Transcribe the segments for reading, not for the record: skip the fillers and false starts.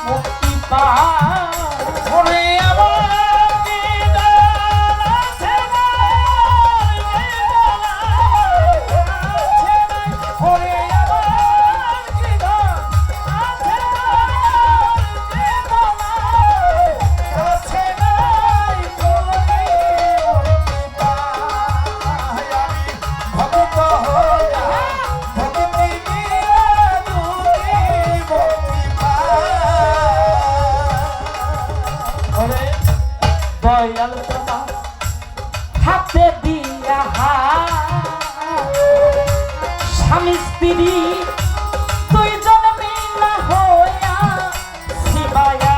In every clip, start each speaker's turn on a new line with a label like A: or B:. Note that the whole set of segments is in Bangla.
A: মুক্তি পায় দয়াল বাবা হাতে দিয়া স্বামী স্ত্রী দুইজন মিলা হইয়া শিবায়া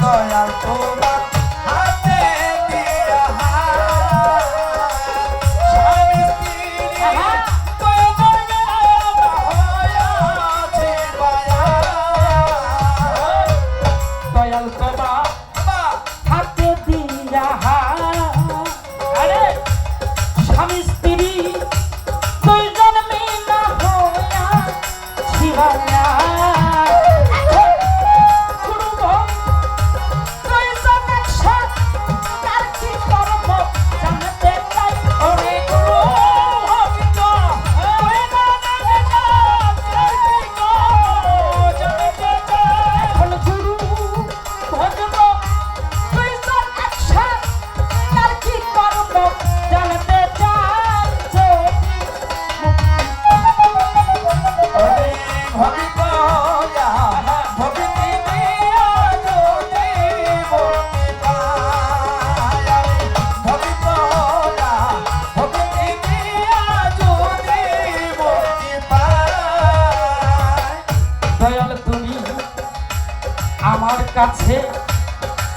A: দয়াল তোমার হাতে দিয়া স্বামী স্ত্রী দুইজন মিলা হইয়া শিবায়া দয়াল বাবা হাতে দিয়া আরে স্বামী স্ত্রী দুইজন মিলা হইয়া শিবায়া আমার কাছে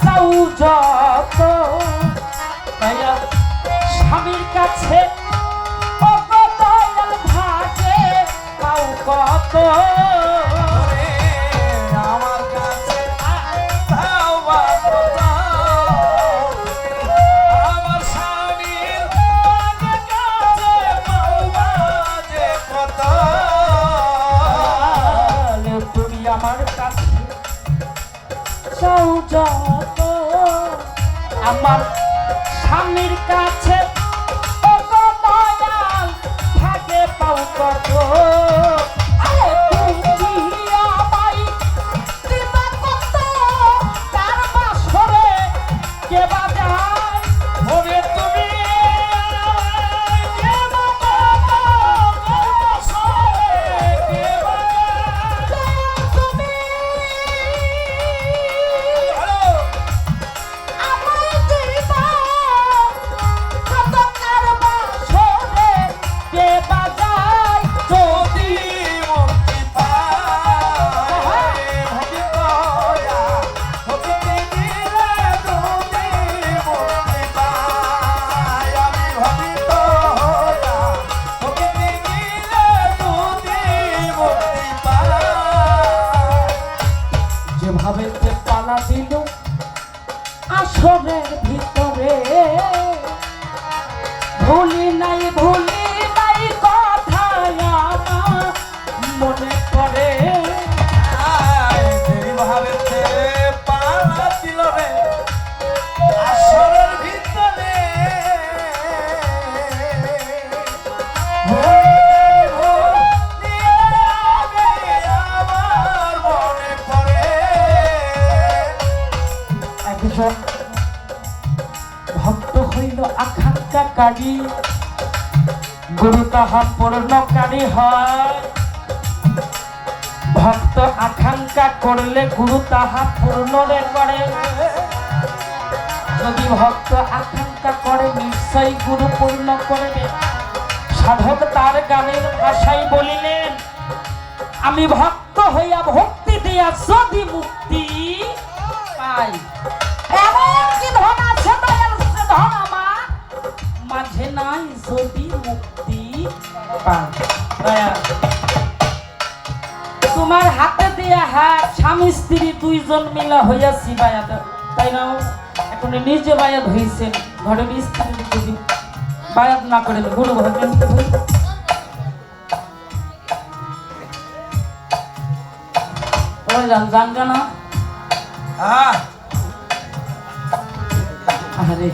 A: চাও যত স্বামীর কাছে দয়াল ভাগে পাও কত আমার কাছে আমার স্বামীর কাছে পাও কত তুমি আমার কাছে চাও যত আমার স্বামীর কাছে দয়াল ভাগে পাও কত পালা দিল আসরের ভিতরে ভুলি নাই কথা আমার মনে পড়ে পালা দিল রে আসরের ভিতরে ভক্ত হইল আকাঙ্ক্ষাকারী গুরু তাহা পূর্ণকারী হয় ভক্ত আকাঙ্ক্ষা করলে গুরু তাহা পূর্ণ করে যদি ভক্ত আকাঙ্ক্ষা করে নিশ্চয়ই গুরু পূর্ণ করবে সাধক তার গানের ভাষায় বলিলেন আমি ভক্ত হইয়া ভক্তি দিয়া যদি মুক্তি পাই এমন কি ধন আছে দয়াল সে ধন আমার মাঝে নাই যদি মুক্তি পাই তোমার হাতে দিয়া হাত স্বামী স্ত্রী দুইজন মিলা হইয়াছি বায়াত তাই না এখন নিজে বায়াত হইছেন ঘরের স্ত্রী যদি বায়াত না করে গুরু ভজন ভাইজান জানগা না আরে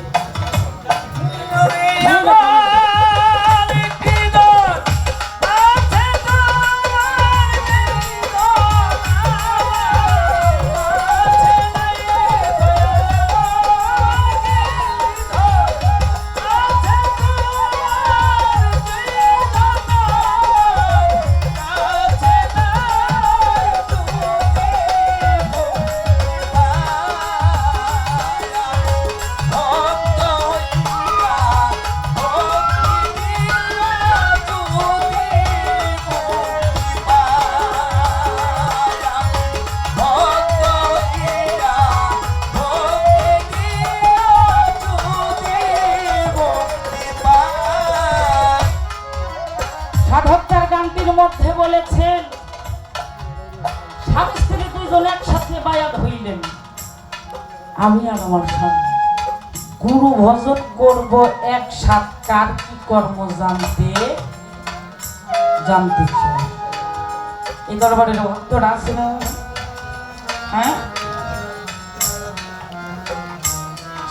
A: মধ্যে বলেছেন স্বামী স্ত্রী দুইজন একসাথে বায়াত হইলেন, আমি আর আমার স্বামী গুরু ভজন করব একসাথ, কার কি কর্ম জানতে জানতে চাই। এই দরবারের ভক্তরা আছে না? হ্যাঁ,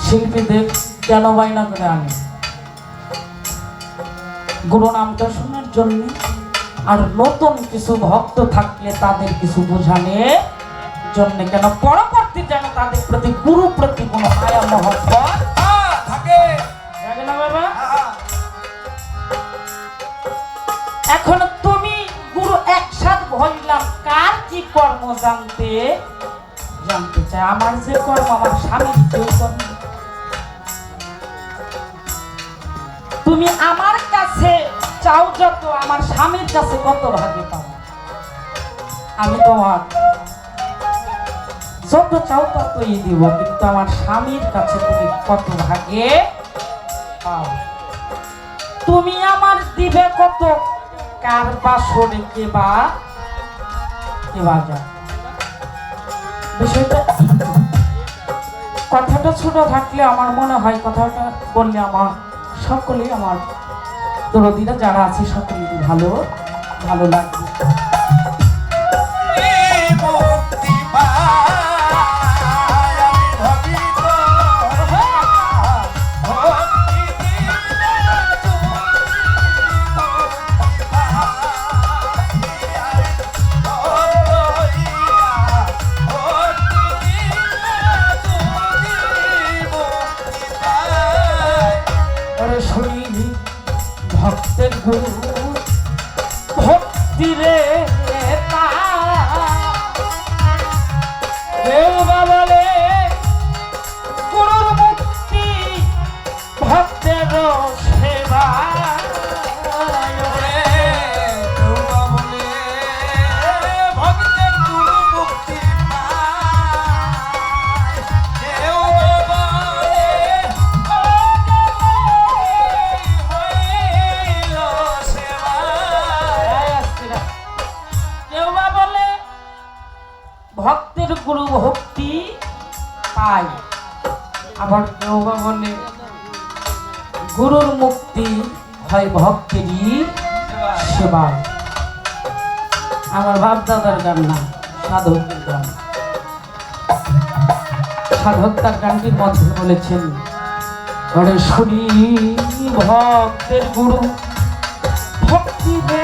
A: শিল্পীদের কেন বাইনা করে আনে? গুরু নামটা শোনার জন্য, আর নতুন কিছু ভক্ত থাকলে তাদের কিছু বোঝানোর জন্য, কেন পরবর্তী যেন তাদের প্রতি গুরু প্রতি কোনো মায়া মহব্বত থাকে না বাবা। এখন তুমি গুরু একসাথ হইলাম, কার কি কর্ম জানতে চাই। আমার যে কর্ম, আমার স্বামীর যে কর্ম, তুমি আমার কাছে চাও যত, আমার স্বামীর কাছে কত ভাগে পাও। আমি তোমার যত চাও ততই দিব, কিন্তু আমার স্বামীর কাছে তুমি কত ভাগে পাও। তুমি আমার দিবে কত, কার বাসরে কেবা যা। বিষয়টা কথাটা ছোট থাকলে আমার মনে হয়, কথাটা বললে আমার সকলেই, আমার দরদিরা যারা আছে সকলেই ভালো লাগবে। ভক্তের গুরু ভক্তি রে বলে, গুরুর মুক্তি ভক্তের সেবা। ভক্তের গুরু মুক্তি ভক্তের গুরু ভক্তি পাই, আবার কেউ বা বলে গুরুর মুক্তি হয় ভক্তেরই সেবা। আমার বাপ দাদার গান না, সাধকের গান। সাধক তার গানটির মধ্যে বলেছেন, ঘরে শুনি ভক্তের গুরু ভক্তি দে